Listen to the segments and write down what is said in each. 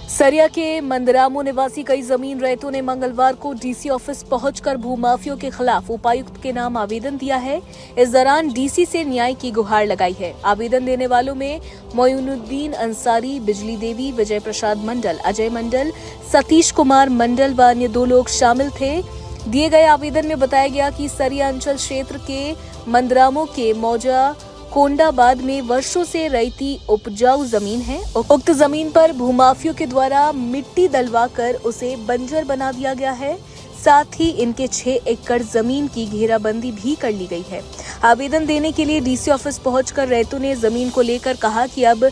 सरिया के मंदरामो निवासी कई जमीन रैयतों ने मंगलवार को डीसी ऑफिस पहुंचकर भूमाफियों के खिलाफ उपायुक्त के नाम आवेदन दिया है। इस दौरान डीसी से न्याय की गुहार लगाई है। आवेदन देने वालों में मोइनुद्दीन अंसारी, बिजली देवी, विजय प्रसाद मंडल, अजय मंडल, सतीश कुमार मंडल व अन्य 2 लोग शामिल थे। दिए गए आवेदन में बताया गया कि सरिया अंचल क्षेत्र के मंदरामो के मौजा कोंडाबाद में वर्षों से रैयती उपजाऊ जमीन है। उक्त जमीन पर भूमाफियों के द्वारा मिट्टी डलवाकर उसे बंजर बना दिया गया है। साथ ही इनके 6 एकड़ जमीन की घेराबंदी भी कर ली गई है। आवेदन देने के लिए डीसी ऑफिस पहुंचकर रैयतों ने जमीन को लेकर कहा कि अब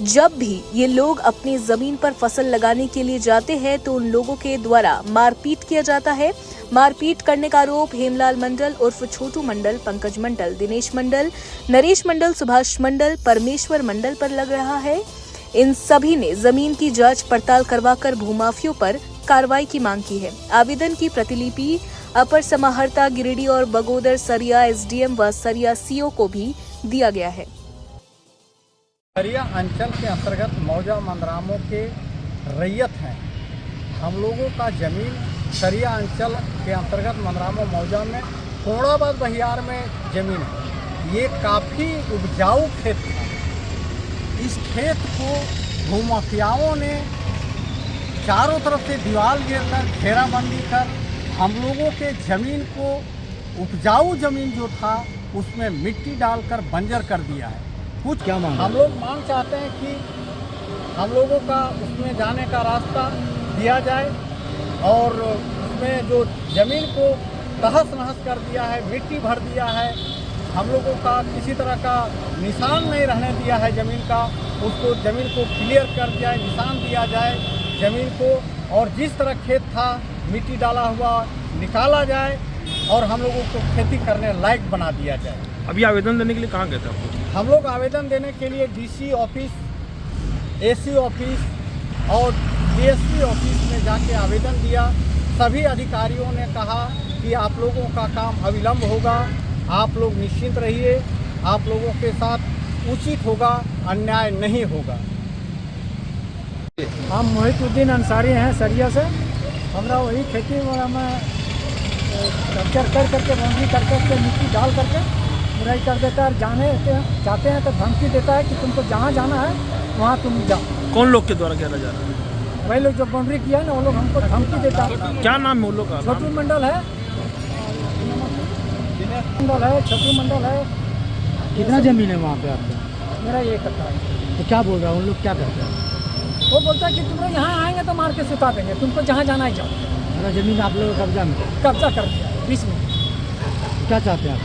जब भी ये लोग अपनी जमीन पर फसल लगाने के लिए जाते हैं तो उन लोगों के द्वारा मारपीट किया जाता है। मारपीट करने का आरोप हेमलाल मंडल उर्फ छोटू मंडल, पंकज मंडल, दिनेश मंडल, नरेश मंडल, सुभाष मंडल, परमेश्वर मंडल पर लग रहा है। इन सभी ने जमीन की जांच पड़ताल करवाकर भूमाफियों पर कार्रवाई की मांग की है। आवेदन की प्रतिलिपि अपर समाहर्ता गिरिडीह और बगोदर सरिया एसडीएम व सरिया सीओ को भी दिया गया है। सरिया अंचल के अंतर्गत मौजा मंदरामो के रैयत हैं। हम लोगों का जमीन सरिया अंचल के अंतर्गत मंदरामो मौजा में कोंडाबाद बहियार में जमीन है। ये काफ़ी उपजाऊ खेत था। इस खेत को भूमाफियाओं ने चारों तरफ से दीवार गिरकर घेराबंदी कर हम लोगों के ज़मीन को, उपजाऊ ज़मीन जो था उसमें मिट्टी डालकर बंजर कर दिया है। कुछ क्या मांग हम लोग मांग चाहते हैं कि हम लोगों का उसमें जाने का रास्ता दिया जाए और उसमें जो ज़मीन को तहस नहस कर दिया है, मिट्टी भर दिया है, हम लोगों का किसी तरह का निशान नहीं रहने दिया है ज़मीन का, उसको ज़मीन को क्लियर कर दिया है, निशान दिया जाए ज़मीन को, और जिस तरह खेत था मिट्टी डाला हुआ निकाला जाए और हम लोगों को खेती करने लायक बना दिया जाए। अभी आवेदन देने के लिए कहाँ गए थे आप? हम लोग आवेदन देने के लिए डीसी ऑफिस, एसी ऑफिस और डीएसपी ऑफिस में जाके आवेदन दिया। सभी अधिकारियों ने कहा कि आप लोगों का काम अविलंब होगा, आप लोग निश्चिंत रहिए, आप लोगों के साथ उचित होगा, अन्याय नहीं होगा। हम मोहितुद्दीन अंसारी हैं सरिया से। हमरा वही खेती में कल्चर कर करके बाउंड्री कर करके मिट्टी डाल करके बुराई कर देता है। जाने चाहते हैं तो धमकी देता है कि तुमको जहाँ जाना है वहाँ तुम जाओ। कौन लोग के द्वारा किया जा रहा है? वही लोग जो बाउंड्री किया है ना, वो लोग हमको धमकी देता है। क्या नाम है उन लोग का? छोटू मंडल है, मंडल है, छोटू मंडल है। कितना जमीन है वहाँ पे आपका? मेरा ये कट्टा है। तो क्या बोल रहा है उन लोग, क्या करते हैं? वो बोलता है कि तुम लोग यहाँ आएंगे तो मार के सुता देंगे, तुमको जहाँ जाना है जाओ। मेरा जमीन आप लोगों का कब्जा में? कब्जा कर दिया 20 में। क्या चाहते हैं आप?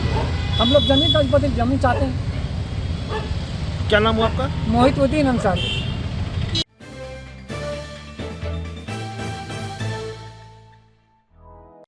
हम लोग जमीन का बदल जमीन चाहते हैं। क्या नाम हुआ आपका? मोहितुद्दीन अंसारी।